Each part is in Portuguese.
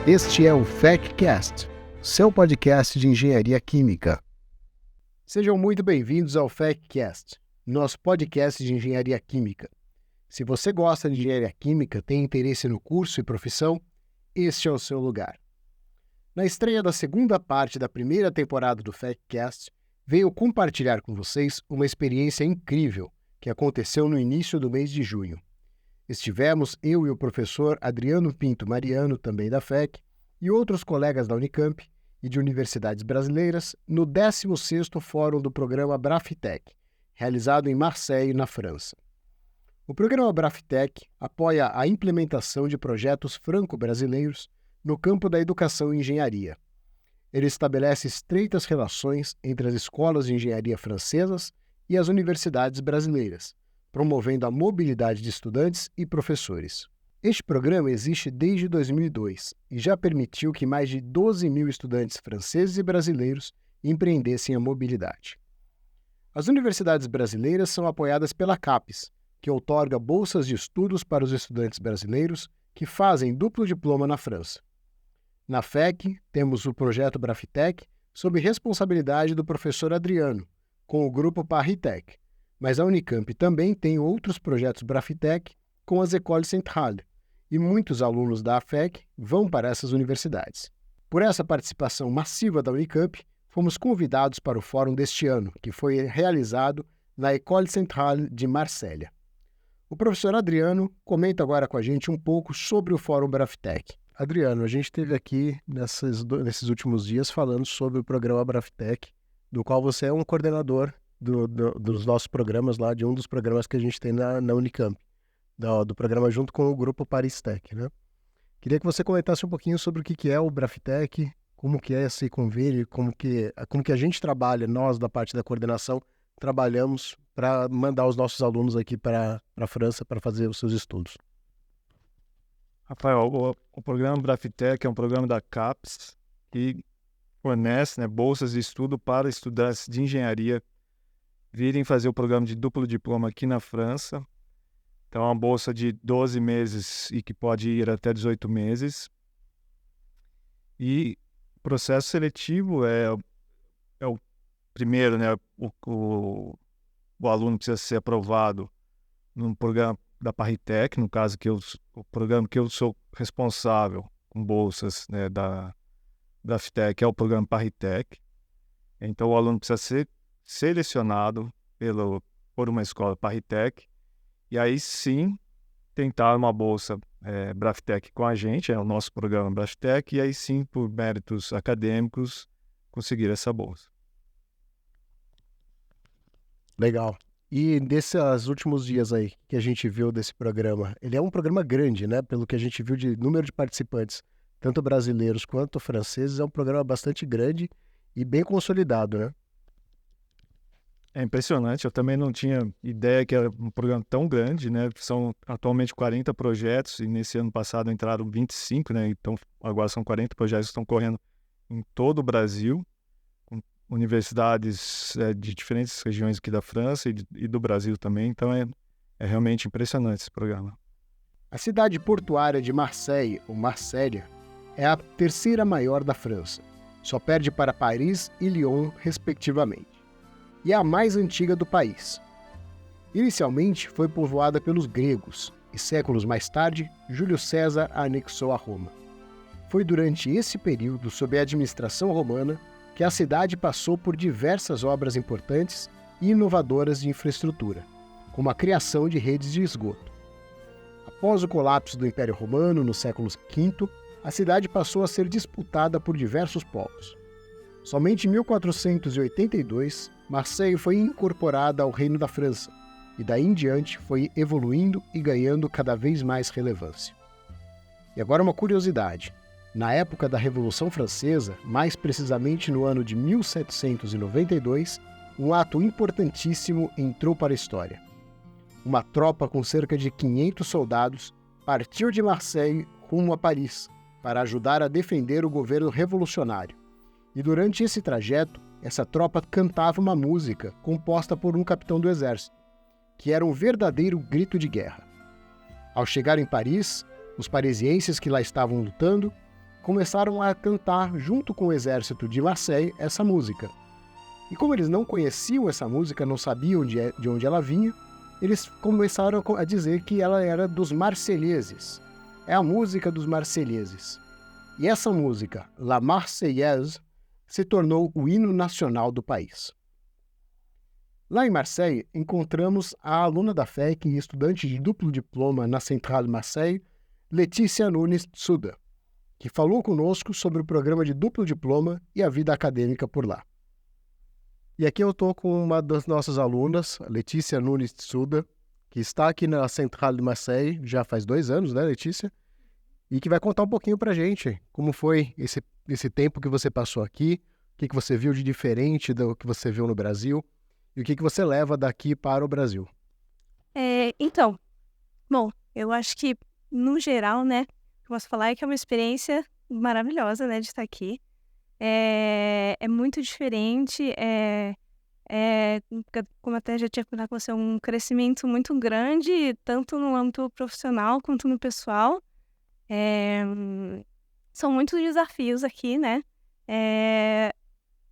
Este é o FECcast, seu podcast de engenharia química. Sejam muito bem-vindos ao FECcast, nosso podcast de engenharia química. Se você gosta de engenharia química, tem interesse no curso e profissão, este é o seu lugar. Na estreia da segunda parte da primeira temporada do FECcast, venho compartilhar com vocês uma experiência incrível que aconteceu no início do mês de junho. Estivemos eu e o professor Adriano Pinto Mariano, também da FEC, e outros colegas da Unicamp e de universidades brasileiras no 16º Fórum do Programa Brafitec, realizado em Marseille, na França. O programa Brafitec apoia a implementação de projetos franco-brasileiros no campo da educação e engenharia. Ele estabelece estreitas relações entre as escolas de engenharia francesas e as universidades brasileiras, promovendo a mobilidade de estudantes e professores. Este programa existe desde 2002 e já permitiu que mais de 12 mil estudantes franceses e brasileiros empreendessem a mobilidade. As universidades brasileiras são apoiadas pela CAPES, que outorga bolsas de estudos para os estudantes brasileiros que fazem duplo diploma na França. Na FEC, temos o projeto Brafitec sob responsabilidade do professor Adriano, com o grupo ParisTech, mas a Unicamp também tem outros projetos Brafitec com as Écoles Centrales, e muitos alunos da FEC vão para essas universidades. Por essa participação massiva da Unicamp, fomos convidados para o fórum deste ano, que foi realizado na École Centrale de Marselha. O professor Adriano comenta agora com a gente um pouco sobre o fórum Brafitec. Adriano, a gente esteve aqui nesses últimos dias falando sobre o programa Brafitec, do qual você é um coordenador dos nossos programas lá, de um dos programas que a gente tem na Unicamp, do programa junto com o grupo ParisTech, né? Queria que você comentasse um pouquinho sobre o que é o Brafitec, como que é esse convênio, como que a gente trabalha, nós da parte da coordenação, trabalhamos para mandar os nossos alunos aqui para a França para fazer os seus estudos. Rafael, o programa Brafitec é um programa da CAPES que fornece, né, bolsas de estudo para estudantes de engenharia virem fazer o programa de duplo diploma aqui na França. Então, é uma bolsa de 12 meses e que pode ir até 18 meses. E o processo seletivo é o primeiro, né? O aluno precisa ser aprovado no programa da ParisTech, no caso o programa que eu sou responsável com bolsas, né, da FTech é o programa ParisTech. Então, o aluno precisa ser selecionado por uma escola ParisTech e aí sim tentar uma bolsa Brafitec com a gente, é o nosso programa Brafitec, e aí sim, por méritos acadêmicos, conseguir essa bolsa. Legal. E desses últimos dias aí que a gente viu desse programa, ele é um programa grande, né? Pelo que a gente viu de número de participantes, tanto brasileiros quanto franceses, é um programa bastante grande e bem consolidado, né? É impressionante, eu também não tinha ideia que era um programa tão grande, né? São atualmente 40 projetos e nesse ano passado entraram 25, né? Então agora são 40 projetos que estão correndo em todo o Brasil, com universidades de diferentes regiões aqui da França e do Brasil também. Então é realmente impressionante esse programa. A cidade portuária de Marseille, ou Marselha, é a terceira maior da França. Só perde para Paris e Lyon, respectivamente. E é a mais antiga do país. Inicialmente foi povoada pelos gregos e séculos mais tarde, Júlio César a anexou a Roma. Foi durante esse período, sob a administração romana, que a cidade passou por diversas obras importantes e inovadoras de infraestrutura, como a criação de redes de esgoto. Após o colapso do Império Romano no século V, a cidade passou a ser disputada por diversos povos. Somente em 1482, Marseille foi incorporada ao Reino da França, e daí em diante foi evoluindo e ganhando cada vez mais relevância. E agora uma curiosidade. Na época da Revolução Francesa, mais precisamente no ano de 1792, um ato importantíssimo entrou para a história. Uma tropa com cerca de 500 soldados partiu de Marseille rumo a Paris para ajudar a defender o governo revolucionário. E durante esse trajeto, essa tropa cantava uma música composta por um capitão do exército, que era um verdadeiro grito de guerra. Ao chegar em Paris, os parisienses que lá estavam lutando começaram a cantar junto com o exército de Marseille essa música. E como eles não conheciam essa música, não sabiam de onde ela vinha, eles começaram a dizer que ela era dos marselheses. É a música dos marselheses. E essa música, La Marseillaise, se tornou o hino nacional do país. Lá em Marseille, encontramos a aluna da FEC e estudante de duplo diploma na Centrale Marseille, Letícia Nunes Tsuda, que falou conosco sobre o programa de duplo diploma e a vida acadêmica por lá. E aqui eu estou com uma das nossas alunas, a Letícia Nunes Tsuda, que está aqui na Centrale de Marseille já faz 2 anos, né, Letícia? E que vai contar um pouquinho pra gente como foi esse tempo que você passou aqui, o que você viu de diferente do que você viu no Brasil e o que você leva daqui para o Brasil. Então, bom, eu acho que, no geral, né, o que eu posso falar é que é uma experiência maravilhosa, né, de estar aqui. É muito diferente, como até já tinha comentado com você, um crescimento muito grande, tanto no âmbito profissional quanto no pessoal. São muitos desafios aqui, né?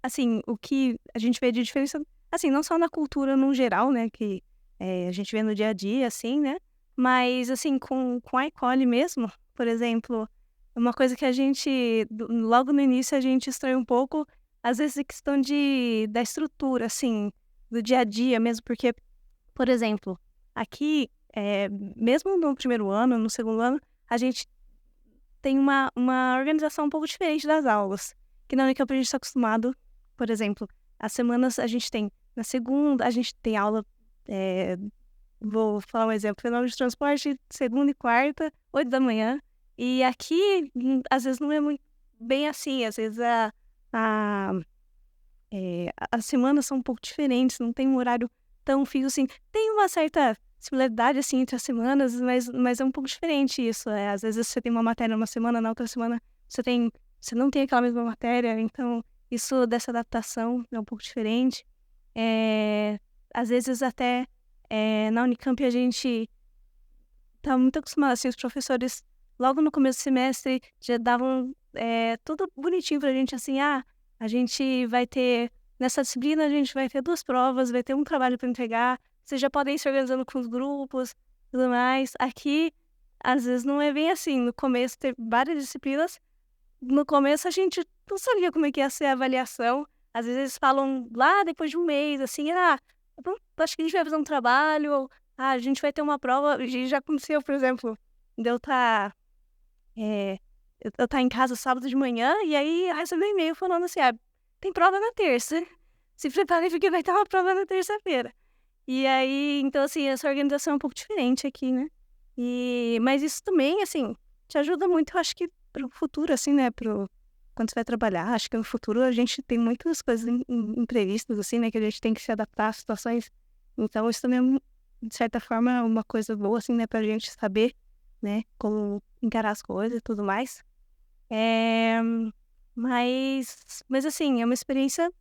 Assim, o que a gente vê de diferença, assim, não só na cultura no geral, né, que a gente vê no dia a dia, assim, né? Mas, assim, com a Ecole mesmo, por exemplo, uma coisa que a gente, logo no início, a gente estranha um pouco, às vezes, a questão da estrutura, assim, do dia a dia mesmo, porque, por exemplo, aqui, mesmo no primeiro ano, no segundo ano, a gente tem uma organização um pouco diferente das aulas, que na Unicamp a gente está acostumado, por exemplo, as semanas a gente tem, na segunda, a gente tem aula, vou falar um exemplo, fenômeno de transporte, segunda e quarta, 8 da manhã, e aqui, às vezes, não é muito bem assim. Às vezes, as semanas são um pouco diferentes, não tem um horário tão fixo assim. Tem uma certa similaridade, assim, entre as semanas, mas é um pouco diferente isso. Às vezes, você tem uma matéria numa semana, na outra semana você não tem aquela mesma matéria. Então, isso dessa adaptação é um pouco diferente. Às vezes, até na Unicamp, a gente tá muito acostumado, assim, os professores logo no começo do semestre já davam tudo bonitinho pra gente, assim, a gente vai ter, nessa disciplina a gente vai ter 2 provas, vai ter um trabalho para entregar, vocês já podem ir se organizando com os grupos, tudo mais. Aqui, às vezes não é bem assim, no começo tem várias disciplinas, no começo a gente não sabia como é que ia ser a avaliação, às vezes eles falam lá depois de um mês, assim, acho que a gente vai fazer um trabalho, ou, a gente vai ter uma prova, e já aconteceu, por exemplo, de eu estar em casa sábado de manhã, e aí eu recebi um e-mail falando assim, tem prova na terça, se preparem porque vai ter uma prova na terça-feira. E aí, então assim, essa organização é um pouco diferente aqui, né? Mas isso também, assim, te ajuda muito, eu acho que pro futuro, assim, né, quando você vai trabalhar, acho que no futuro a gente tem muitas coisas imprevistas, assim, né, que a gente tem que se adaptar às situações. Então isso também é, de certa forma, uma coisa boa, assim, né, pra gente saber, né, como encarar as coisas e tudo mais. Mas assim, é uma experiência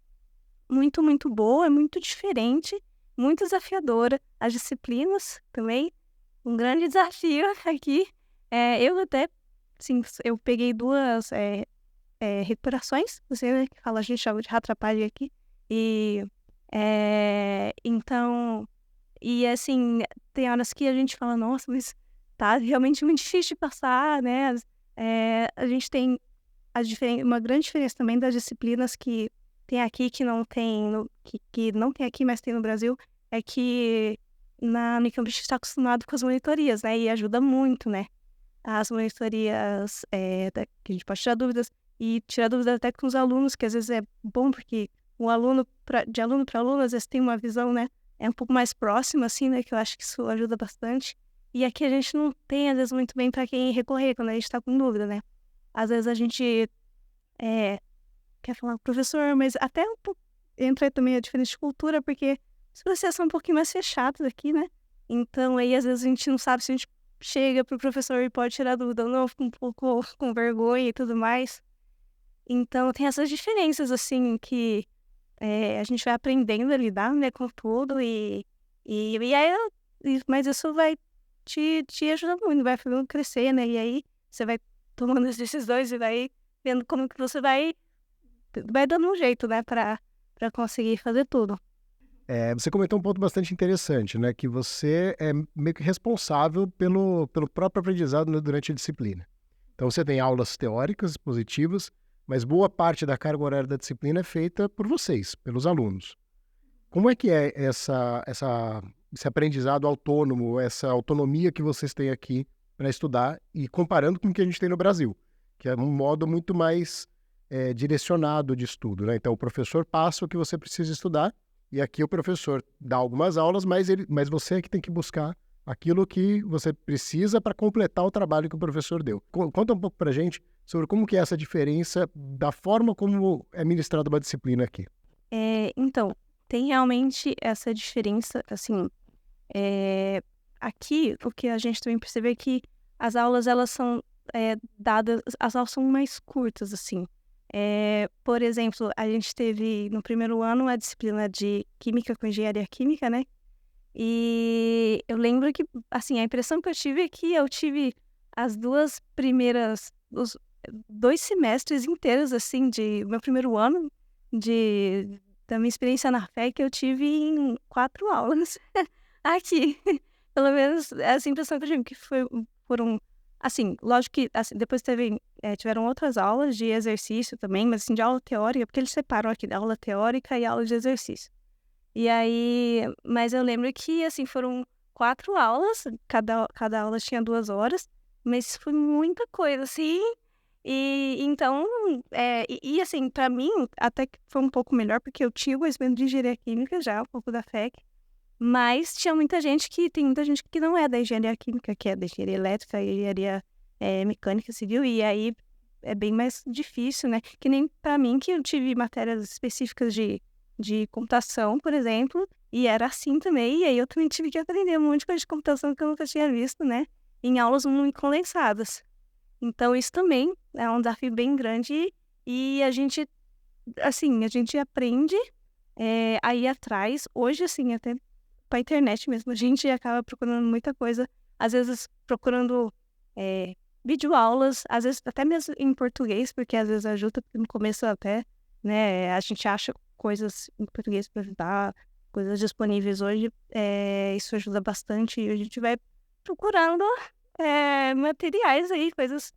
muito, muito boa, é muito diferente, muito desafiadora. As disciplinas também, um grande desafio aqui. Eu até, assim, eu peguei 2 recuperações, você, né, que fala, a gente chama de ratrapagem aqui. Então, e assim, tem horas que a gente fala, nossa, mas tá realmente muito difícil de passar, né? A gente tem uma grande diferença também das disciplinas que tem aqui, que não tem, que não tem aqui, mas tem no Brasil, é que na Unicamp a gente está acostumado com as monitorias, né? E ajuda muito, né? As monitorias, que a gente pode tirar dúvidas, e tirar dúvidas até com os alunos, que às vezes é bom, porque o aluno, de aluno para aluno, às vezes tem uma visão, né? Um pouco mais próxima, assim, né? Que eu acho que isso ajuda bastante. E aqui a gente não tem, às vezes, muito bem para quem recorrer quando a gente está com dúvida, né? Às vezes a gente quer falar com o professor, mas até um pouco entra também a diferença de cultura, porque os processos são um pouquinho mais fechados aqui, né? Então, aí, às vezes, a gente não sabe se a gente chega pro professor e pode tirar dúvida ou não, fica um pouco com vergonha e tudo mais. Então, tem essas diferenças, assim, que a gente vai aprendendo a lidar, né, com tudo, mas isso vai te ajudar muito, vai fazendo crescer, né? E aí, você vai tomando as decisões e vai vendo como que você vai dando um jeito, né, para conseguir fazer tudo. Você comentou um ponto bastante interessante, né? Que você é meio que responsável pelo próprio aprendizado, né, durante a disciplina. Então, você tem aulas teóricas positivas, mas boa parte da carga horária da disciplina é feita por vocês, pelos alunos. Como é que é esse aprendizado autônomo, essa autonomia que vocês têm aqui para estudar e comparando com o que a gente tem no Brasil, que é um modo muito mais direcionado de estudo, né? Então, o professor passa o que você precisa estudar e aqui o professor dá algumas aulas, mas você é que tem que buscar aquilo que você precisa para completar o trabalho que o professor deu. Conta um pouco para a gente sobre como que é essa diferença da forma como é ministrada uma disciplina aqui. Então, tem realmente essa diferença, assim, aqui o que a gente também percebe é que as aulas, elas são dadas, as aulas são mais curtas, assim. Por exemplo, a gente teve no primeiro ano a disciplina de Química com Engenharia Química, né? E eu lembro que, assim, a impressão que eu tive é que eu tive os 2 semestres inteiros, assim, de meu primeiro ano da minha experiência na FEC, eu tive em 4 aulas aqui. Pelo menos essa impressão que eu tive, que foram, assim, lógico que assim, depois tiveram outras aulas de exercício também, mas assim, de aula teórica, porque eles separam aqui da aula teórica e aula de exercício. E aí, mas eu lembro que, assim, foram 4 aulas, cada aula tinha 2 horas, mas foi muita coisa, assim. E então, assim, pra mim, até que foi um pouco melhor, porque eu tinha conhecimento de engenharia química já, um pouco da FEC, mas tem muita gente que não é da engenharia química, que é da engenharia elétrica, engenharia mecânica civil, e aí é bem mais difícil, né? Que nem pra mim, que eu tive matérias específicas de computação, por exemplo, e era assim também, e aí eu também tive que aprender um monte de coisa de computação que eu nunca tinha visto, né? Em aulas muito condensadas. Então, isso também é um desafio bem grande e a gente aprende a ir atrás. Hoje, assim, até para a internet mesmo, a gente acaba procurando muita coisa, às vezes procurando videoaulas, às vezes até mesmo em português, porque às vezes ajuda, porque no começo até, né, a gente acha coisas em português para ajudar, coisas disponíveis hoje, isso ajuda bastante e a gente vai procurando materiais aí, coisas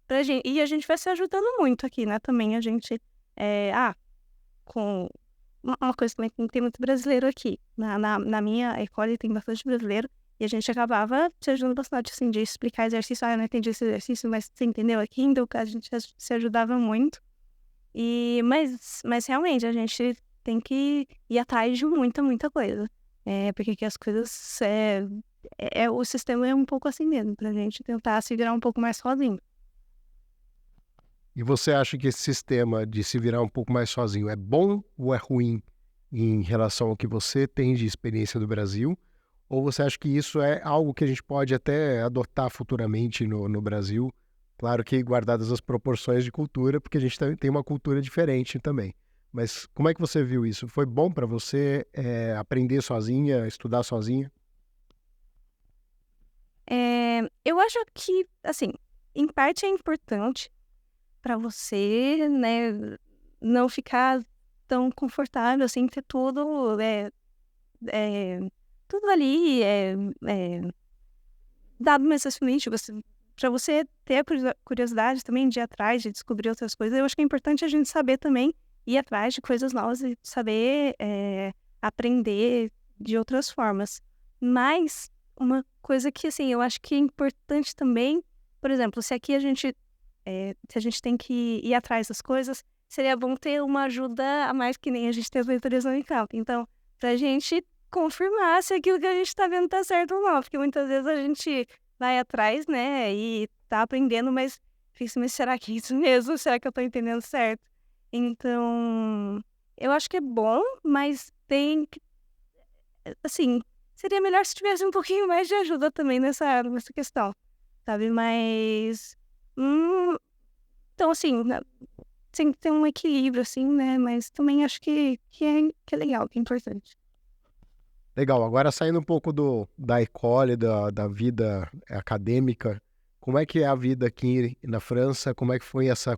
pra gente. E a gente vai se ajudando muito aqui, né? Também a gente. Com uma coisa também que tem muito brasileiro aqui. Na minha escola tem bastante brasileiro. E a gente acabava se ajudando bastante, assim, de explicar exercício. Eu não entendi esse exercício, mas você entendeu aqui? Então a gente se ajudava muito. Mas realmente a gente tem que ir atrás de muita coisa. Porque aqui as coisas. O sistema é um pouco assim mesmo, pra gente tentar se virar um pouco mais sozinho. E você acha que esse sistema de se virar um pouco mais sozinho é bom ou é ruim em relação ao que você tem de experiência do Brasil? Ou você acha que isso é algo que a gente pode até adotar futuramente no Brasil? Claro que guardadas as proporções de cultura, porque a gente tem uma cultura diferente também. Mas como é que você viu isso? Foi bom para você aprender sozinha, estudar sozinha? Eu acho que, assim, em parte é importante para você, né, não ficar tão confortável, assim, ter tudo ali dado necessariamente, para você ter a curiosidade também de ir atrás, de descobrir outras coisas. Eu acho que é importante a gente saber também ir atrás de coisas novas e saber aprender de outras formas. Mas uma coisa que, assim, eu acho que é importante também, por exemplo, se aqui se a gente tem que ir atrás das coisas, seria bom ter uma ajuda a mais, que nem a gente tem as leituras no Unicamp. Então, pra gente confirmar se aquilo que a gente tá vendo tá certo ou não, porque muitas vezes a gente vai atrás, né, e tá aprendendo, mas fica, mas será que é isso mesmo? Será que eu tô entendendo certo? Então, eu acho que é bom, mas tem que, assim, seria melhor se tivesse um pouquinho mais de ajuda também nessa questão, sabe? Mas, então, assim, tem que ter um equilíbrio, assim, né? Mas também acho que é legal, que é importante. Legal, agora saindo um pouco da escola e da vida acadêmica, Como é que é a vida aqui na França? Como é que foi essa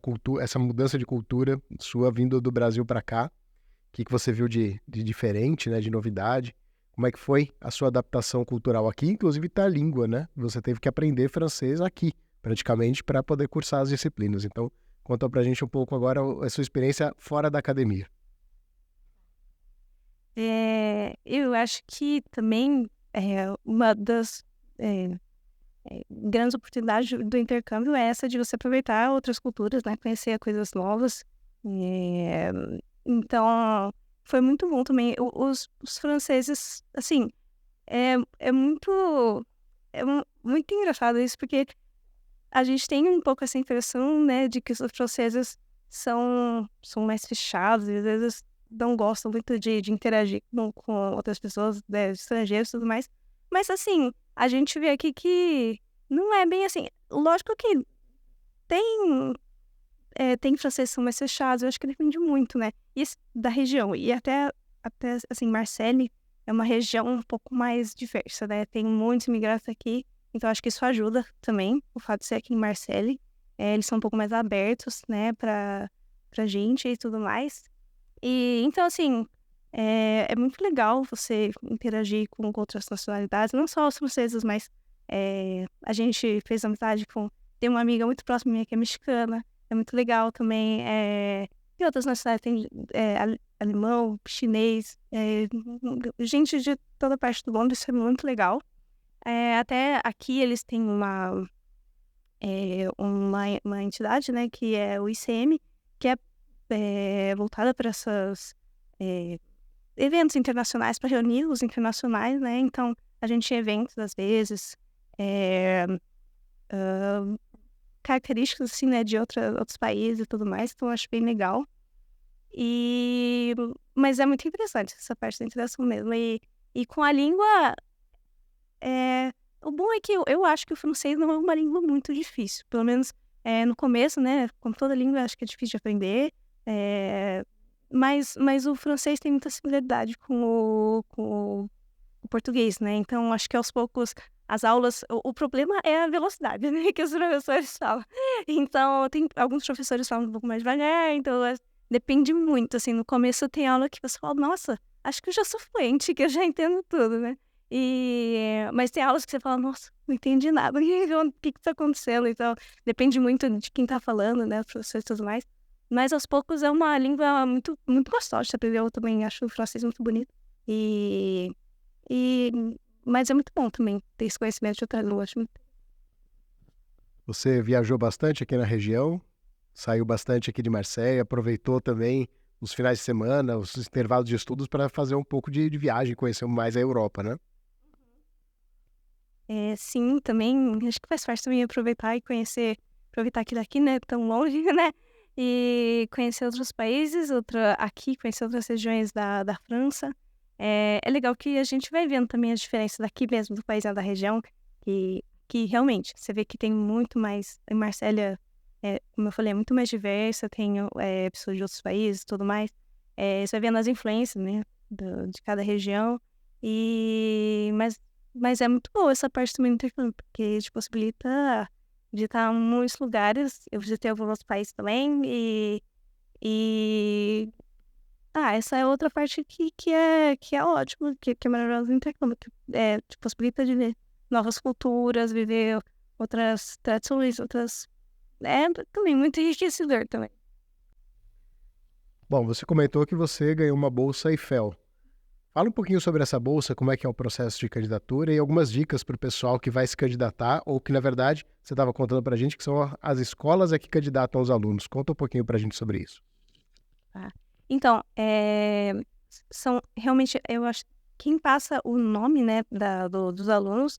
mudança de cultura sua vindo do Brasil para cá? O que você viu de diferente, né, de novidade? Como é que foi a sua adaptação cultural aqui? Inclusive tá a língua, né? Você teve que aprender francês aqui, praticamente, para poder cursar as disciplinas. Então, conta pra gente um pouco agora a sua experiência fora da academia. Eu acho que também uma das grandes oportunidades do intercâmbio é essa de você aproveitar outras culturas, né? Conhecer coisas novas. É, então, foi muito bom também. Os franceses, assim, é muito, muito engraçado isso, porque a gente tem um pouco essa impressão, né, de que os franceses são mais fechados, e às vezes não gostam muito de interagir com outras pessoas, né, estrangeiros e tudo mais. Mas, assim, a gente vê aqui que não é bem assim. Lógico que tem franceses que são mais fechados, eu acho que depende muito, né, da região. E até assim, Marseille é uma região um pouco mais diversa, né, tem muitos imigrantes aqui, então acho que isso ajuda também, o fato de ser aqui em Marseille. Eles são um pouco mais abertos, né, pra gente e tudo mais. E então, assim, é muito legal você interagir com outras nacionalidades, não só os franceses, mas a gente fez amizade tem uma amiga muito próxima minha que é mexicana, é muito legal também. Tem outras nacionalidades, tem alemão, chinês, gente de toda parte do mundo, isso é muito legal. Até aqui eles têm uma entidade, né, que é o ICM, que é voltada para esses eventos internacionais, para reunir os internacionais, né? Então, a gente tem eventos, às vezes, características, assim, né, de outros países e tudo mais, então eu acho bem legal. Mas é muito interessante essa parte da interação mesmo. E com a língua, o bom é que eu acho que o francês não é uma língua muito difícil, pelo menos no começo, né, como toda língua, acho que é difícil de aprender, mas o francês tem muita similaridade com o português, né, então acho que aos poucos as aulas, o problema é a velocidade, né, que os professores falam. Então, tem alguns professores falam um pouco mais devagar, então depende muito, assim, no começo tem aula que você fala, nossa, acho que eu já sou fluente, que eu já entendo tudo, né, mas tem aulas que você fala, nossa, não entendi nada, o que tá acontecendo? Então, depende muito de quem tá falando, né, os professores e tudo mais. Mas aos poucos é uma língua muito, muito gostosa de aprender. Eu também acho o francês muito bonito. Mas é muito bom também ter esse conhecimento de outra língua. Acho muito... Você viajou bastante aqui na região, saiu bastante aqui de Marseille, aproveitou também os finais de semana, os intervalos de estudos para fazer um pouco de viagem, conhecer mais a Europa, né? Sim, também. Acho que faz parte também aproveitar aproveitar aquilo aqui, né? Tão longe, né? E conhecer outros países, conhecer outras regiões da França. É legal que a gente vai vendo também as diferenças daqui mesmo, do país e da região, que realmente, você vê que tem muito mais, em Marselha, como eu falei, é muito mais diversa, tem pessoas de outros países e tudo mais. Você vai vendo as influências, né, de cada região, mas é muito boa essa parte também do intercâmbio, porque te possibilita de estar em muitos lugares. Eu visitei alguns outros países também, essa é outra parte que é ótima, que é maravilhosa do intercâmbio, que te possibilita de ver novas culturas, viver outras tradições, também muito enriquecedor também. Bom, você comentou que você ganhou uma bolsa Eiffel. Fala um pouquinho sobre essa bolsa, como é que é o processo de candidatura e algumas dicas para o pessoal que vai se candidatar ou que, na verdade, você estava contando para a gente que são as escolas que candidatam os alunos. Conta um pouquinho para a gente sobre isso. Então, são realmente, eu acho, quem passa o nome, né, dos alunos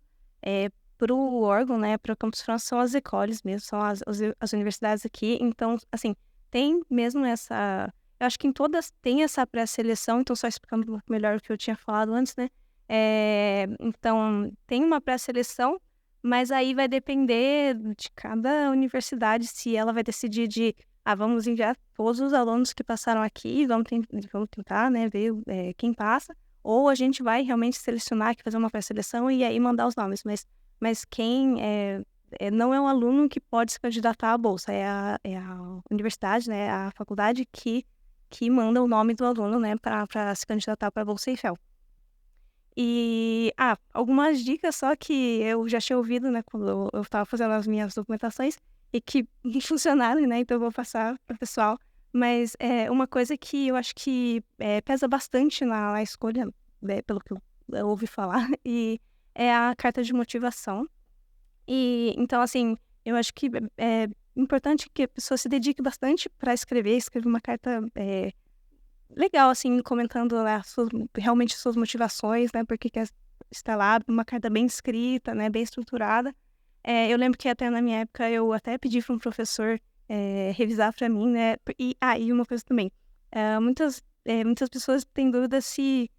para o órgão, né, para o Campus França, são as écoles mesmo, são as universidades aqui. Então, assim, tem mesmo essa... Eu acho que em todas tem essa pré-seleção, então só explicando um pouco melhor o que eu tinha falado antes, né? Então, tem uma pré-seleção, mas aí vai depender de cada universidade se ela vai decidir vamos enviar todos os alunos que passaram aqui, vamos tentar, né, ver quem passa, ou a gente vai realmente selecionar, fazer uma pré-seleção e aí mandar os nomes, mas quem não é um aluno que pode se candidatar à bolsa, é a universidade, né, a faculdade que manda o nome do aluno, né, para se candidatar para a Bolsa Eiffel. E, algumas dicas só que eu já tinha ouvido, né, quando eu estava fazendo as minhas documentações e que funcionaram, né, então eu vou passar para o pessoal. Mas uma coisa que eu acho que pesa bastante na escolha, né, pelo que eu ouvi falar, e é a carta de motivação. E então, assim, eu acho que é importante que a pessoa se dedique bastante para escrever uma carta legal, assim, comentando, né, realmente suas motivações, né, porque quer estar lá, uma carta bem escrita, né, bem estruturada. Eu lembro que até na minha época eu até pedi para um professor revisar para mim, né, e uma coisa também, muitas pessoas têm dúvida se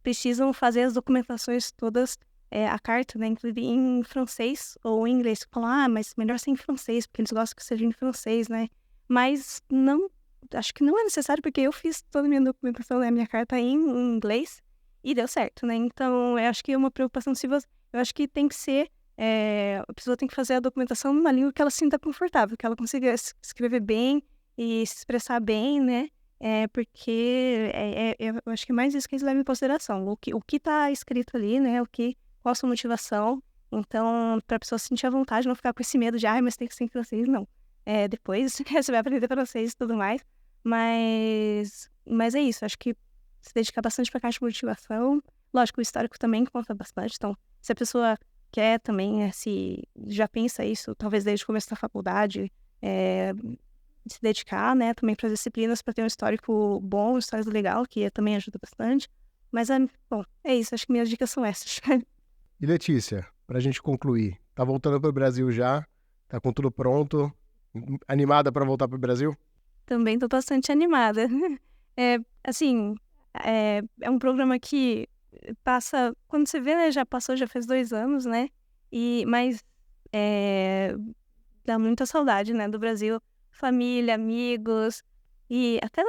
precisam fazer as documentações todas, a carta, né, inclusive em francês ou em inglês. Falam, mas melhor ser em francês, porque eles gostam que seja em francês, né, mas não, acho que não é necessário, porque eu fiz toda a minha documentação, né, minha carta em inglês e deu certo, né, então eu acho que é uma preocupação, eu acho que tem que ser, a pessoa tem que fazer a documentação numa língua que ela se sinta confortável, que ela consiga escrever bem e se expressar bem, né, porque eu acho que é mais isso que eles levam em consideração, o que tá escrito ali, né, qual a sua motivação, então, para a pessoa se sentir à vontade, não ficar com esse medo de, mas tem que ser em francês, não. Depois você vai aprender francês e tudo mais, mas é isso, acho que se dedicar bastante para a carta de motivação, lógico, o histórico também conta bastante, então, se a pessoa quer também, se já pensa isso, talvez desde o começo da faculdade, se dedicar, né, também para as disciplinas, para ter um histórico bom, um histórico legal, que também ajuda bastante. Mas, bom, é isso, acho que minhas dicas são essas. E Letícia, para a gente concluir, tá voltando para o Brasil já? Tá com tudo pronto? Animada para voltar para o Brasil? Também tô bastante animada. Assim, é um programa que passa, quando você vê, né, já fez 2 anos, né, mas dá muita saudade, né, do Brasil, família, amigos, e até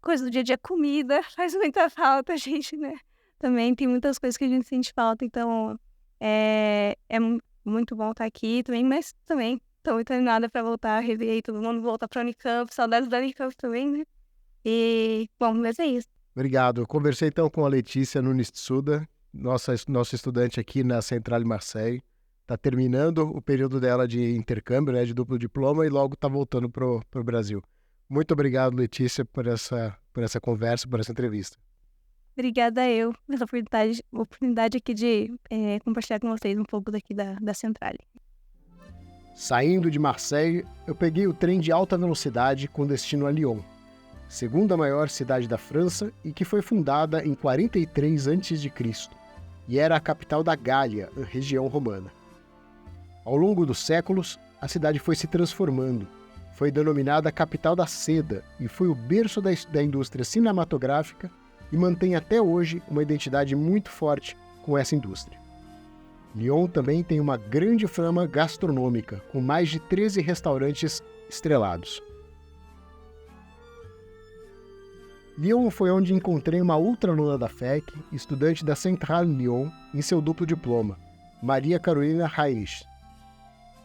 coisa do dia a dia, comida, faz muita falta, gente, né, também tem muitas coisas que a gente sente falta, então muito bom estar aqui também, mas também tô muito animada para voltar, rever aí todo mundo, voltar pra Unicamp, saudades da Unicamp também, né, e, bom, mas é isso. Obrigado. Eu conversei então com a Letícia Nunes Tsuda, nossa estudante aqui na Central de Marseille. Está terminando o período dela de intercâmbio, né, de duplo diploma, e logo está voltando para o Brasil. Muito obrigado, Letícia, por essa conversa, por essa entrevista. Obrigada eu pela oportunidade aqui de compartilhar com vocês um pouco daqui da Central. Saindo de Marseille, eu peguei o trem de alta velocidade com destino a Lyon, segunda maior cidade da França e que foi fundada em 43 a.C. e era a capital da Gália, região romana. Ao longo dos séculos, a cidade foi se transformando. Foi denominada capital da seda e foi o berço da indústria cinematográfica e mantém até hoje uma identidade muito forte com essa indústria. Lyon também tem uma grande fama gastronômica, com mais de 13 restaurantes estrelados. Lyon foi onde encontrei uma ultraluna da FEC, estudante da Centrale Lyon, em seu duplo diploma, Maria Carolina Heinrich.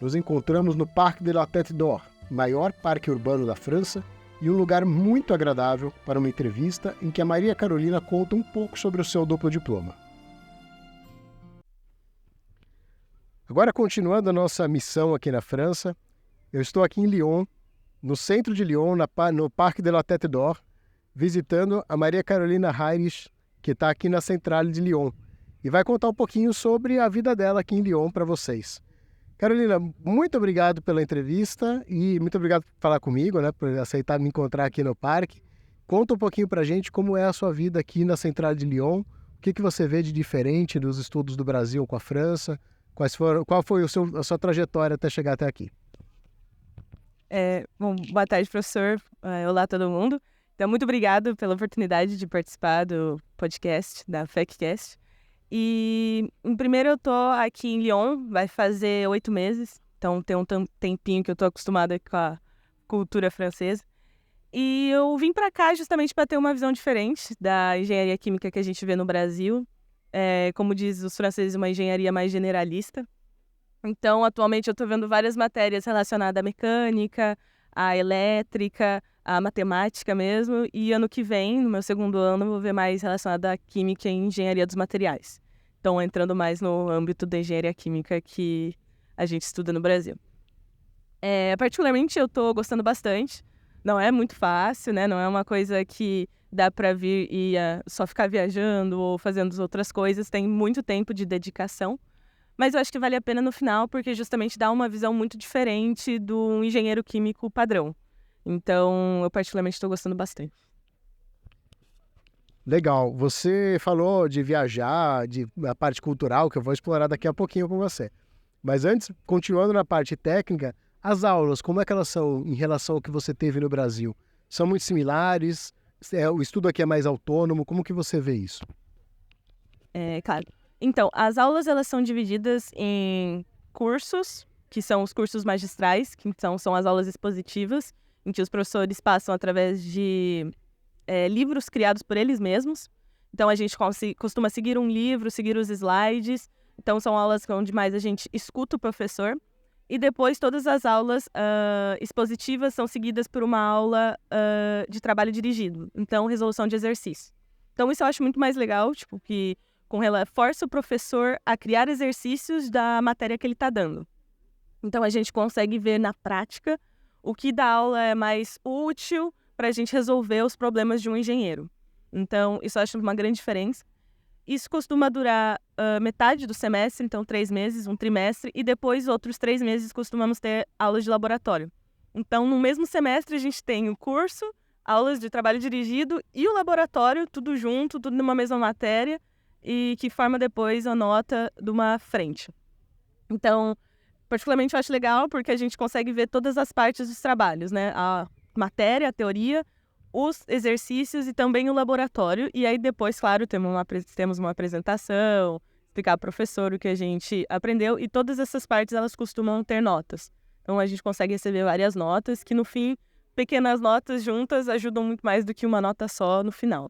Nos encontramos no Parc de la Tête d'Or, maior parque urbano da França, e um lugar muito agradável para uma entrevista em que a Maria Carolina conta um pouco sobre o seu duplo diploma. Agora, continuando a nossa missão aqui na França, eu estou aqui em Lyon, no centro de Lyon, no Parc de la Tête d'Or, visitando a Maria Carolina Heinrich, que está aqui na Centrale de Lyon, e vai contar um pouquinho sobre a vida dela aqui em Lyon para vocês. Carolina, muito obrigado pela entrevista e muito obrigado por falar comigo, né, por aceitar me encontrar aqui no parque. Conta um pouquinho para a gente como é a sua vida aqui na Centrale de Lyon, o que você vê de diferente dos estudos do Brasil com a França, qual foi a sua trajetória até chegar até aqui? Bom, boa tarde, professor. Olá a todo mundo. Então, muito obrigado pela oportunidade de participar do podcast, da FECcast. E, primeiro, eu tô aqui em Lyon, vai fazer 8 meses. Então, tem um tempinho que eu tô acostumada com a cultura francesa. E eu vim para cá justamente para ter uma visão diferente da engenharia química que a gente vê no Brasil. Como diz os franceses, uma engenharia mais generalista. Então, atualmente, eu estou vendo várias matérias relacionadas à mecânica, à elétrica, à matemática mesmo. E ano que vem, no meu segundo ano, eu vou ver mais relacionado à química e engenharia dos materiais. Então, entrando mais no âmbito da engenharia química que a gente estuda no Brasil. Particularmente, eu estou gostando bastante. Não é muito fácil, né? Não é uma coisa que dá para vir e só ficar viajando ou fazendo outras coisas. Tem muito tempo de dedicação. Mas eu acho que vale a pena no final, porque justamente dá uma visão muito diferente do engenheiro químico padrão. Então, eu particularmente estou gostando bastante. Legal. Você falou de viajar, a parte cultural, que eu vou explorar daqui a pouquinho com você. Mas antes, continuando na parte técnica, as aulas, como é que elas são em relação ao que você teve no Brasil? São muito similares? O estudo aqui é mais autônomo? Como que você vê isso? Claro. Então, as aulas elas são divididas em cursos, que são os cursos magistrais, que são as aulas expositivas, em que os professores passam através de livros criados por eles mesmos. Então, a gente costuma seguir um livro, seguir os slides. Então, são aulas onde mais a gente escuta o professor. E depois, todas as aulas expositivas são seguidas por uma aula de trabalho dirigido. Então, resolução de exercício. Então, isso eu acho muito mais legal, tipo, que força o professor a criar exercícios da matéria que ele está dando. Então, a gente consegue ver na prática o que da aula é mais útil para a gente resolver os problemas de um engenheiro. Então, isso eu acho uma grande diferença. Isso costuma durar metade do semestre, então 3 meses, um trimestre, e depois outros 3 meses costumamos ter aulas de laboratório. Então, no mesmo semestre, a gente tem o curso, aulas de trabalho dirigido e o laboratório, tudo junto, tudo numa mesma matéria, e que forma depois a nota de uma frente. Então, particularmente eu acho legal porque a gente consegue ver todas as partes dos trabalhos, né? A matéria, a teoria, os exercícios e também o laboratório. E aí depois, claro, temos uma apresentação, explicar ao professor o que a gente aprendeu. E todas essas partes, elas costumam ter notas. Então, a gente consegue receber várias notas que, no fim, pequenas notas juntas ajudam muito mais do que uma nota só no final.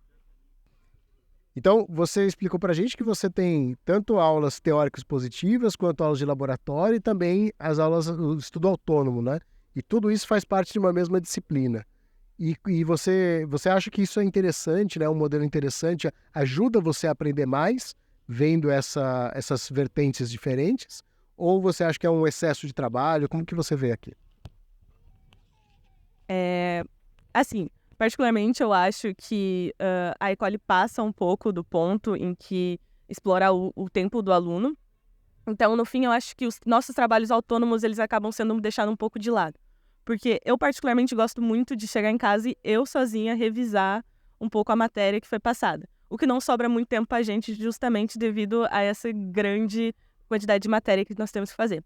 Então, você explicou para a gente que você tem tanto aulas teóricas positivas quanto aulas de laboratório e também as aulas do estudo autônomo, né? E tudo isso faz parte de uma mesma disciplina. E você acha que isso é interessante, né? Um modelo interessante, ajuda você a aprender mais, vendo essas vertentes diferentes? Ou você acha que é um excesso de trabalho? Como que você vê aqui? Assim, particularmente eu acho que a Ecole passa um pouco do ponto em que explora o tempo do aluno. Então, no fim, eu acho que os nossos trabalhos autônomos, eles acabam sendo deixados um pouco de lado. Porque eu particularmente gosto muito de chegar em casa e eu sozinha revisar um pouco a matéria que foi passada. O que não sobra muito tempo pra gente justamente devido a essa grande quantidade de matéria que nós temos que fazer.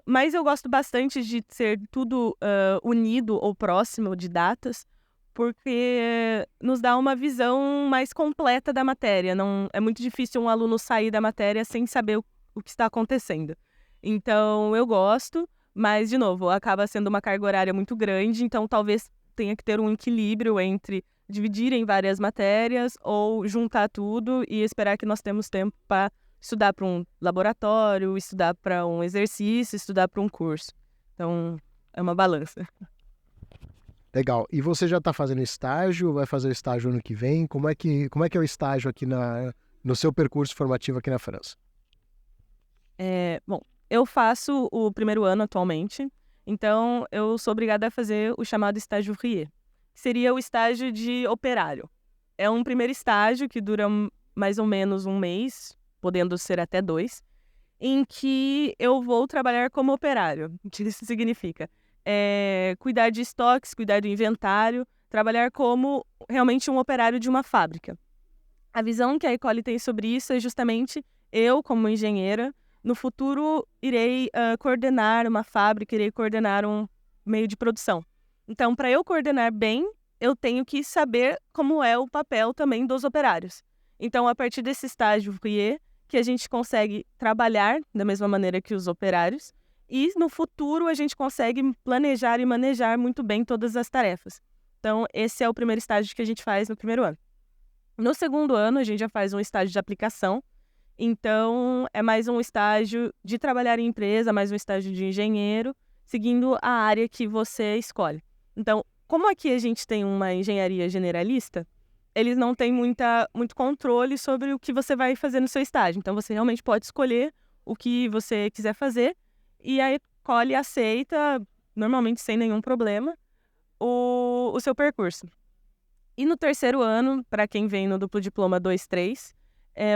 Mas eu gosto bastante de ser tudo unido ou próximo de datas, porque nos dá uma visão mais completa da matéria. Não, é muito difícil um aluno sair da matéria sem saber o que está acontecendo. Então, eu gosto, mas, de novo, acaba sendo uma carga horária muito grande, então talvez tenha que ter um equilíbrio entre dividir em várias matérias ou juntar tudo e esperar que nós temos tempo para estudar para um laboratório, estudar para um exercício, estudar para um curso. Então, é uma balança. Legal. E você já está fazendo estágio? Vai fazer estágio ano que vem? Como é que é o estágio aqui no seu percurso formativo aqui na França? Bom, eu faço o primeiro ano atualmente, então eu sou obrigada a fazer o chamado estágio ouvrier, que seria o estágio de operário. É um primeiro estágio que dura mais ou menos um mês, podendo ser até 2, em que eu vou trabalhar como operário. O que isso significa? Cuidar de estoques, cuidar do inventário, trabalhar como realmente um operário de uma fábrica. A visão que a Ecole tem sobre isso é justamente eu, como engenheira, no futuro irei coordenar uma fábrica, irei coordenar um meio de produção. Então, para eu coordenar bem, eu tenho que saber como é o papel também dos operários. Então, a partir desse estágio ouvrier, que a gente consegue trabalhar da mesma maneira que os operários, e no futuro a gente consegue planejar e manejar muito bem todas as tarefas. Então, esse é o primeiro estágio que a gente faz no primeiro ano. No segundo ano, a gente já faz um estágio de aplicação, Então, é mais um estágio de trabalhar em empresa, mais um estágio de engenheiro, seguindo a área que você escolhe. Então, como aqui a gente tem uma engenharia generalista, eles não têm muito controle sobre o que você vai fazer no seu estágio. Então, você realmente pode escolher o que você quiser fazer e a escola aceita, normalmente sem nenhum problema, o seu percurso. E no terceiro ano, para quem vem no duplo diploma 2-3,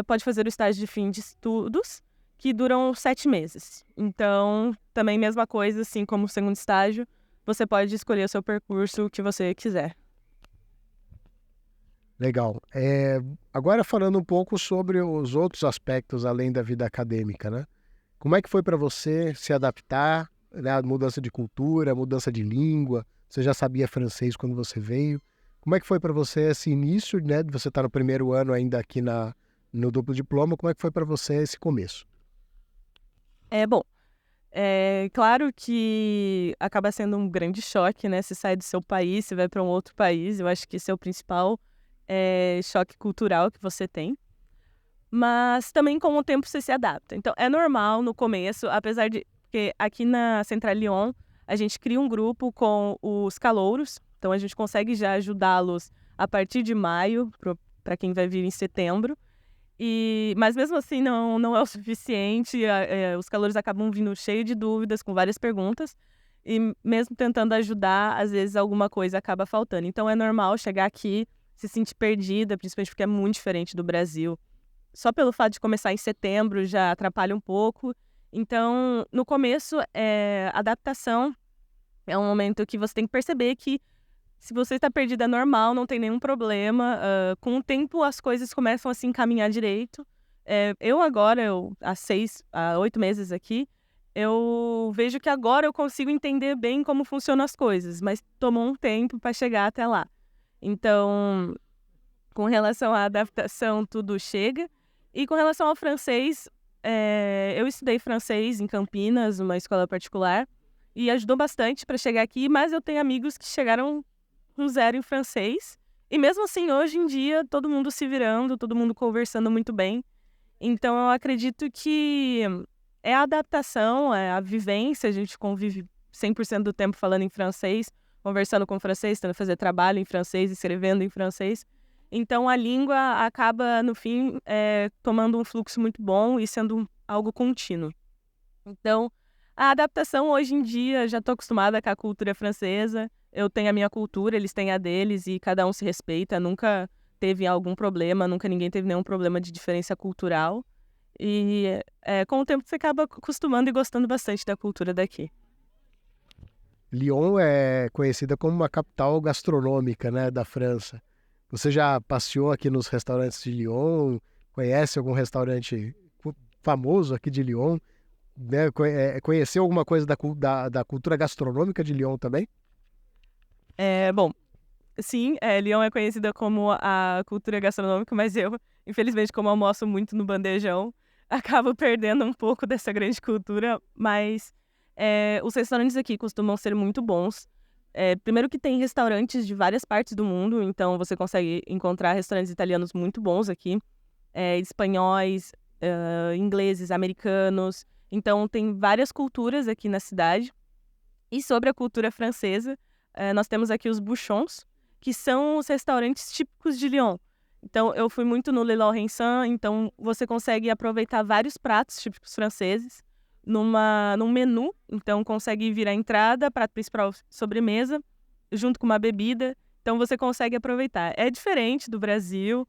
pode fazer o estágio de fim de estudos, que duram 7 meses. Então, também mesma coisa, assim como o segundo estágio, você pode escolher o seu percurso que você quiser. Legal. Agora falando um pouco sobre os outros aspectos além da vida acadêmica, né? Como é que foi para você se adaptar, né? A mudança de cultura, mudança de língua? Você já sabia francês quando você veio? Como é que foi para você esse início, né? Você está no primeiro ano ainda aqui no duplo diploma. Como é que foi para você esse começo? Bom, claro que acaba sendo um grande choque, né? Você sai do seu país, você vai para um outro país. Eu acho que esse é o principal choque cultural que você tem. Mas também com o tempo você se adapta. Então, é normal no começo, apesar de... Porque aqui na Central Lyon, a gente cria um grupo com os calouros. Então, a gente consegue já ajudá-los a partir de maio, para quem vai vir em setembro. Mas mesmo assim, não é o suficiente. Os calouros acabam vindo cheio de dúvidas, com várias perguntas. E mesmo tentando ajudar, às vezes alguma coisa acaba faltando. Então, é normal chegar aqui, se sentir perdida, principalmente porque é muito diferente do Brasil. Só pelo fato de começar em setembro já atrapalha um pouco. Então, no começo, adaptação é um momento que você tem que perceber que se você está perdida é normal, não tem nenhum problema. Com o tempo, as coisas começam a se encaminhar direito. Há 8 meses aqui, eu vejo que agora eu consigo entender bem como funcionam as coisas, mas tomou um tempo para chegar até lá. Então, com relação à adaptação, tudo chega. E com relação ao francês, eu estudei francês em Campinas, numa escola particular, e ajudou bastante para chegar aqui, mas eu tenho amigos que chegaram com 0 em francês. E mesmo assim, hoje em dia, todo mundo se virando, todo mundo conversando muito bem. Então, eu acredito que é a adaptação, é a vivência, a gente convive 100% do tempo falando em francês, conversando com francês, tentando fazer trabalho em francês, escrevendo em francês. Então, a língua acaba, no fim, tomando um fluxo muito bom e sendo algo contínuo. Então, a adaptação, hoje em dia, já estou acostumada com a cultura francesa. Eu tenho a minha cultura, eles têm a deles e cada um se respeita. Nunca teve algum problema, nunca ninguém teve nenhum problema de diferença cultural. E com o tempo você acaba acostumando e gostando bastante da cultura daqui. Lyon é conhecida como uma capital gastronômica, né, da França. Você já passeou aqui nos restaurantes de Lyon? Conhece algum restaurante famoso aqui de Lyon? Né? Conheceu alguma coisa da cultura gastronômica de Lyon também? Bom, sim, Lyon é conhecida como a cultura gastronômica, mas eu, infelizmente, como almoço muito no bandejão, acabo perdendo um pouco dessa grande cultura, mas os restaurantes aqui costumam ser muito bons. Primeiro que tem restaurantes de várias partes do mundo, então você consegue encontrar restaurantes italianos muito bons aqui, espanhóis, ingleses, americanos. Então tem várias culturas aqui na cidade. E sobre a cultura francesa, nós temos aqui os bouchons, que são os restaurantes típicos de Lyon. Então eu fui muito no Le Laurentien, então você consegue aproveitar vários pratos típicos franceses num menu. Então consegue vir a entrada, prato principal, sobremesa, junto com uma bebida. Então você consegue aproveitar. É diferente do Brasil,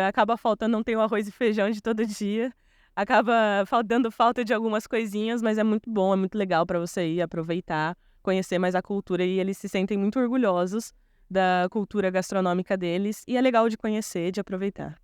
acaba faltando, não tem o arroz e feijão de todo dia, acaba dando falta de algumas coisinhas, mas é muito bom, é muito legal para você ir aproveitar, conhecer mais a cultura, e eles se sentem muito orgulhosos da cultura gastronômica deles, e é legal de conhecer, de aproveitar.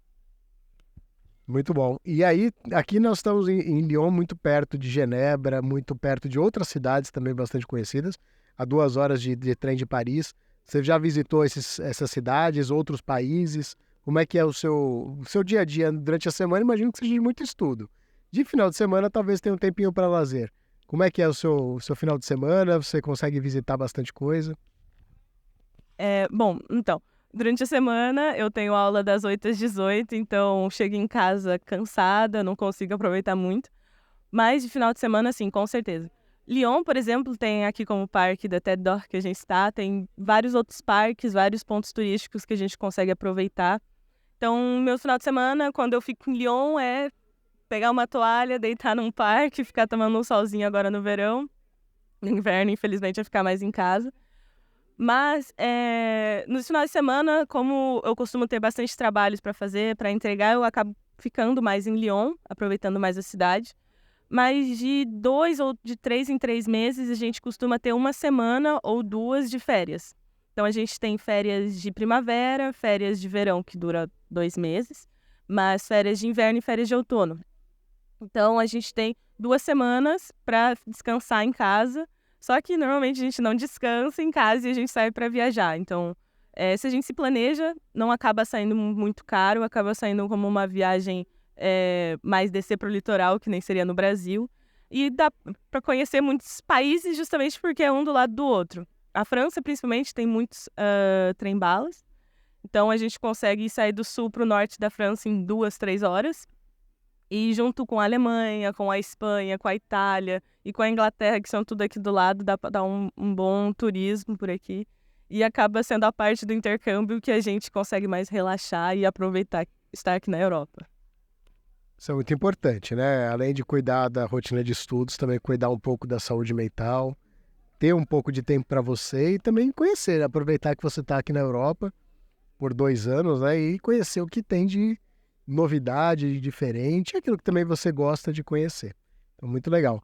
Muito bom. E aí, aqui nós estamos em Lyon, muito perto de Genebra, muito perto de outras cidades também bastante conhecidas, a 2 horas de trem de Paris. Você já visitou essas cidades, outros países? Como é que é o seu dia a dia durante a semana? Imagino que seja de muito estudo. De final de semana, talvez tenha um tempinho para lazer. Como é que é o seu final de semana? Você consegue visitar bastante coisa? Bom, então, Durante a semana, eu tenho aula das 8 às 18, então chego em casa cansada, não consigo aproveitar muito. Mas de final de semana, sim, com certeza. Lyon, por exemplo, tem aqui como parque da Tête d'Or que a gente está, tem vários outros parques, vários pontos turísticos que a gente consegue aproveitar. Então, meu final de semana, quando eu fico em Lyon, é pegar uma toalha, deitar num parque, ficar tomando um solzinho agora no verão. No inverno, infelizmente, é ficar mais em casa. Mas, nos finais de semana, como eu costumo ter bastante trabalhos para fazer, para entregar, eu acabo ficando mais em Lyon, aproveitando mais a cidade. Mas de 2 ou de 3 em 3 meses, a gente costuma ter 1 semana ou 2 de férias. Então, a gente tem férias de primavera, férias de verão, que dura 2 meses, mas férias de inverno e férias de outono. Então, a gente tem 2 semanas para descansar em casa, só que normalmente a gente não descansa em casa e a gente sai para viajar. Então, se a gente se planeja, não acaba saindo muito caro, acaba saindo como uma viagem mais descer para o litoral, que nem seria no Brasil. E dá para conhecer muitos países justamente porque é um do lado do outro. A França, principalmente, tem muitos trem-balas. Então, a gente consegue sair do sul para o norte da França em 2, 3 horas. E junto com a Alemanha, com a Espanha, com a Itália e com a Inglaterra, que são tudo aqui do lado, dá para dar um bom turismo por aqui. E acaba sendo a parte do intercâmbio que a gente consegue mais relaxar e aproveitar estar aqui na Europa. Isso é muito importante, né? Além de cuidar da rotina de estudos, também cuidar um pouco da saúde mental, ter um pouco de tempo para você e também conhecer, aproveitar que você está aqui na Europa por 2 anos, né? E conhecer o que tem de novidade, de diferente, aquilo que também você gosta de conhecer. Então, muito legal.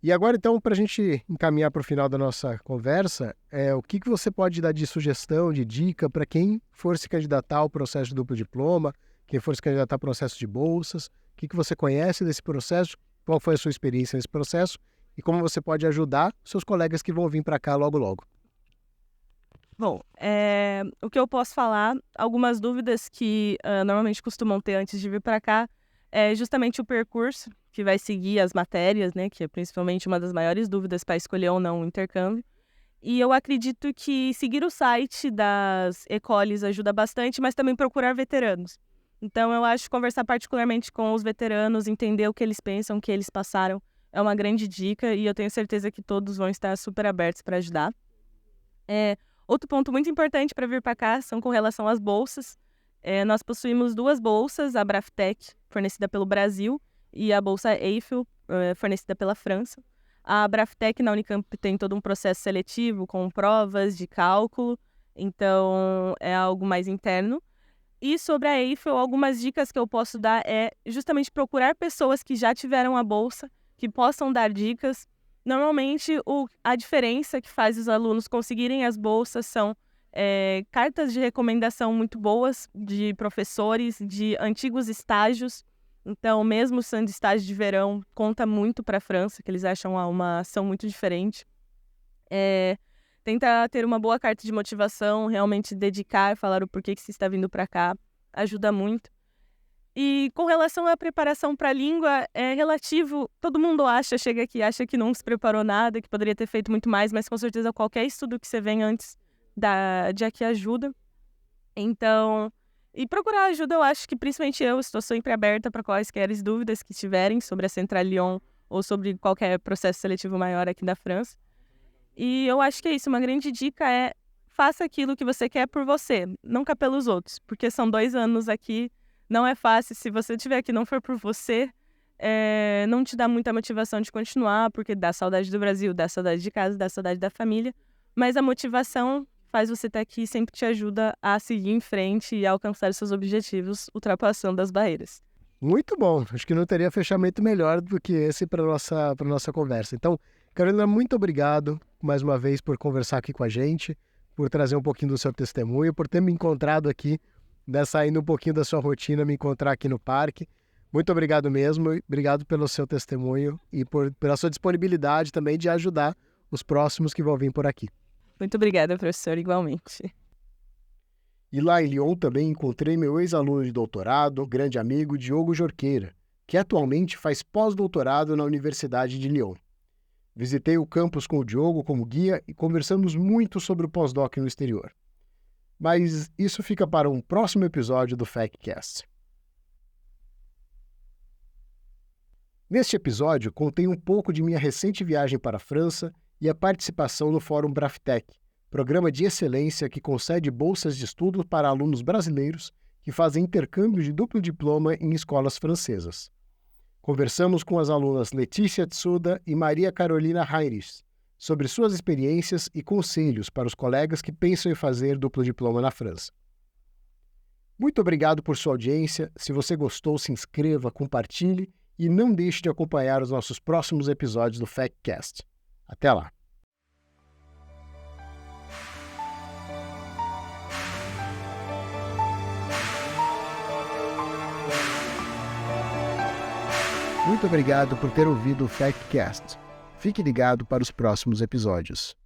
E agora, então, para a gente encaminhar para o final da nossa conversa, o que você pode dar de sugestão, de dica para quem for se candidatar ao processo de duplo diploma, quem for se candidatar ao processo de bolsas, o que você conhece desse processo, qual foi a sua experiência nesse processo e como você pode ajudar seus colegas que vão vir para cá logo logo. Bom, o que eu posso falar, algumas dúvidas que normalmente costumam ter antes de vir para cá, é justamente o percurso que vai seguir as matérias, né, que é principalmente uma das maiores dúvidas para escolher ou não o intercâmbio. E eu acredito que seguir o site das écoles ajuda bastante, mas também procurar veteranos. Então, eu acho que conversar particularmente com os veteranos, entender o que eles pensam, o que eles passaram, é uma grande dica e eu tenho certeza que todos vão estar super abertos para ajudar. Outro ponto muito importante para vir para cá são com relação às bolsas. Nós possuímos 2 bolsas, a Braftec, fornecida pelo Brasil, e a bolsa Eiffel, fornecida pela França. A Braftec na Unicamp tem todo um processo seletivo com provas de cálculo, então é algo mais interno. E sobre a Eiffel, algumas dicas que eu posso dar é justamente procurar pessoas que já tiveram a bolsa, que possam dar dicas. Normalmente, a diferença que faz os alunos conseguirem as bolsas são cartas de recomendação muito boas de professores, de antigos estágios. Então, mesmo sendo estágio de verão, conta muito para a França, que eles acham uma ação muito diferente. Tenta ter uma boa carta de motivação, realmente dedicar, falar o porquê que você está vindo para cá, ajuda muito. E com relação à preparação para a língua, é relativo, todo mundo chega aqui, acha que não se preparou nada, que poderia ter feito muito mais, mas com certeza qualquer estudo que você vem antes de aqui ajuda. Então, e procurar ajuda, eu acho que principalmente eu estou sempre aberta para quaisquer dúvidas que tiverem sobre a Centrale Lyon ou sobre qualquer processo seletivo maior aqui da França. E eu acho que é isso, uma grande dica é faça aquilo que você quer por você, nunca pelos outros, porque são 2 anos aqui, não é fácil, se você estiver aqui e não for por você, não te dá muita motivação de continuar, porque dá saudade do Brasil, dá saudade de casa, dá saudade da família, mas a motivação faz você estar aqui e sempre te ajuda a seguir em frente e a alcançar seus objetivos, ultrapassando as barreiras. Muito bom, acho que não teria fechamento melhor do que esse para nossa conversa. Então, Carolina, muito obrigado mais uma vez por conversar aqui com a gente, por trazer um pouquinho do seu testemunho, por ter me encontrado aqui, saindo um pouquinho da sua rotina, me encontrar aqui no parque. Muito obrigado mesmo, obrigado pelo seu testemunho e pela sua disponibilidade também de ajudar os próximos que vão vir por aqui. Muito obrigada, professor, igualmente. E lá em Lyon também encontrei meu ex-aluno de doutorado, grande amigo Diogo Jorqueira, que atualmente faz pós-doutorado na Universidade de Lyon. Visitei o campus com o Diogo como guia e conversamos muito sobre o pós-doc no exterior. Mas isso fica para um próximo episódio do FAQcast. Neste episódio, contei um pouco de minha recente viagem para a França e a participação no Fórum Braftec, programa de excelência que concede bolsas de estudo para alunos brasileiros que fazem intercâmbio de duplo diploma em escolas francesas. Conversamos com as alunas Letícia Tsuda e Maria Carolina Heinrichs sobre suas experiências e conselhos para os colegas que pensam em fazer duplo diploma na França. Muito obrigado por sua audiência. Se você gostou, se inscreva, compartilhe e não deixe de acompanhar os nossos próximos episódios do FAQcast. Até lá! Muito obrigado por ter ouvido o FAQcast. Fique ligado para os próximos episódios.